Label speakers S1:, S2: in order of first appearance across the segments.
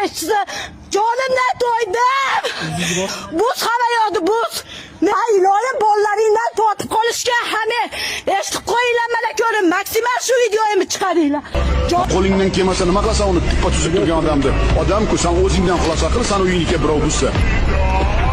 S1: ishchisi. Jonimdan to'ydim. Buz hamma yoqda buz. Iloyim bolalaringdan tortib qolishga hamma eshitib qo'yinglar, mana ko'ring. Maksimal shu videoyimni chiqaringlar.
S2: Qo'lingdan kelmasa nima qilasan uni tikpa tuzib turgan odamni? Odam-ku sen o'zingdan xulosa qil, sen uyingga birov buzsa.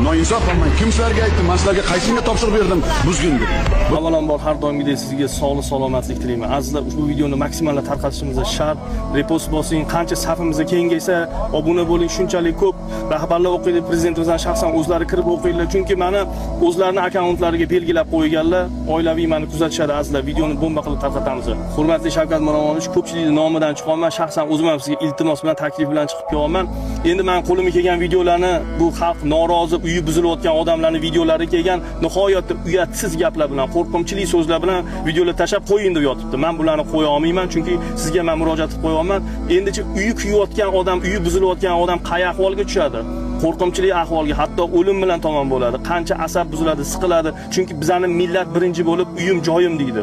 S2: Noinsof qilmang. Kim sizlarga aytdi? Men sizlarga qaysinga topshiriq berdim buzgin deb.
S3: Avvalambor har doimgidek sizga sog'lik salomatlik tilayman. Azizlar, ushbu videoni maksimal tarqatishimiz shart. Repost bosing, qancha safimizga kengaysa, obuna bo'ling, shunchalik ko'p rahbarlar o'qiydi, prezidentimizdan shaxsan o'zlari kirib o'qiydilar. Chunki meni o'zlarining akkauntlariga belgilab qo'yganlar, oilaviy meni kuzatishadi. Azizlar, videoni bomba qilib tarqatamiz. Hurmatli Shavkat Miromonovich, ko'pchilikning nomidan chiqaman, shaxsan o'zim ham sizga iltimos bilan, taklif bilan chiqib kelaman. Endi men qo'limga kelgan videolarni bu xalq norozi, uyi buzilayotgan odamlarning videolari kelgan nihoyatda uyatsiz gaplar bilan, qo'rqinchli so'zlar bilan videolar tashab qo'ying deb yotibdi. Men bularni qo'ya olmayman, chunki sizga men murojaat qilib qo'yaman. Endichi uyi kuyayotgan odam, uyi buzilayotgan odam qay ahvolga tushadi? Qo'rqinchli ahvolga, hatto o'lim bilan tamom bo'ladi. Qancha asab buziladi, siqiladi. Chunki bizning millat birinchi bo'lib uyim joyim deydi.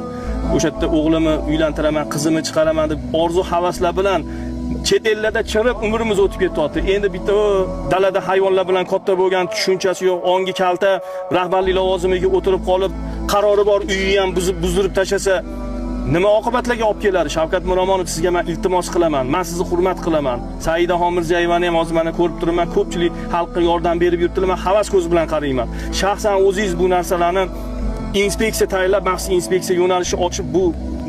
S3: O'sha yerda o'g'limni uylantiraman, qizimni chiqaraman deb orzu havaslar bilan chet ellarda chirib umrimiz o'tib ketyapti. Endi bitta dalada hayvonlar bilan katta bo'lgan tushunchasi yo'q, ongi kalta rahbarlik lavozimiga o'tirib qolib, qarori bor uyni ham buzdirib tashlasa, nima oqibatlarga olib keladi? Shavkat Miromonov, sizga men iltimos qilaman. Men sizni hurmat qilaman. Saida Homirzayevani ham hozir mana ko'rib turibman. Ko'pchilik xalqqa yordam berib yuribdilar. Men havas ko'z bilan qarayman. Shaxsan o'zingiz bu narsalarni inspeksiya tayinlab, maxsus inspeksiya yo'nalishi ochib, bu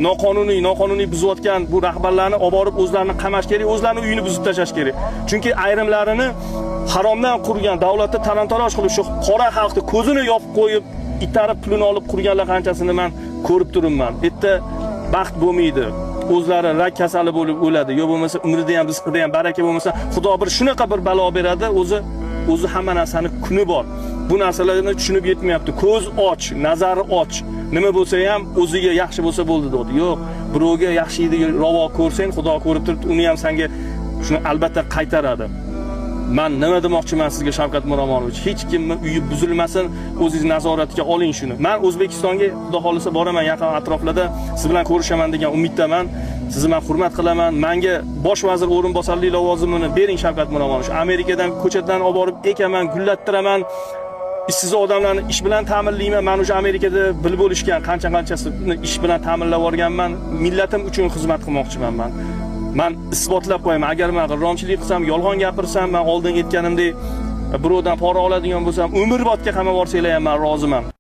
S3: noqonuniy buzayotgan bu rahbarlarni olib borib o'zlarini qamash kerak, o'zlarining uyini buzib tashlash kerak. Chunki ayrimlarini haromdan qurgan, davlatda talon-taroj qilib, shu qora xalqni ko'zini yopib qo'yib, itarib pulini olib qurganlar qanchasini men ko'rib turibman. Bitta baxt bo'lmaydi. O'zlari rak kasali bo'lib o'ladi. Yo bo'lmasa umrida ham, rizqida ham baraka bo'lmasa, Xudo bir shunaqa bir balo beradi, o'zi hamma narsani kuni bor. Bu narsalarni tushunib yetmayapti. Ko'z och, nazari och. Nima bo'lsa ham o'ziga yaxshi bo'lsa bo'ldi dedi. Yo'q, birovga yaxshilikni ravo ko'rsang, Xudo ko'rib turibdi, uni ham senga shuni albatta qaytaradi. Men nima demoqchiman sizga, Shavkat Miromonovich? Hech kimning uyi buzilmasin, o'zingiz nazoratga oling shuni. Men O'zbekistonga Xudo xolisa boraman, yaqin atroflarda siz bilan ko'rishaman degan umiddaman. Sizni men hurmat qilaman. Menga bosh vazir o'rinbosarlik lavozimini bering, Shavkat Miromonovich. Amerikadan ko'chatdan olib borib ekaman, gullattiraman. Ishsiz odamlarni ish bilan ta'minlayman. Men o'sha Amerikada bilib bo'lishgan qancha-qanchasini ish bilan ta'minlab o'rganman. Millatim uchun xizmat qilmoqchiman men. Men isbotlab qo'yaman. Agar men g'irromchilik qilsam, yolg'on gapirsam, men oldin aytganimdek birovdan pora oladigan bo'lsam, umrbodga qamab yuborsanglar ham men roziman.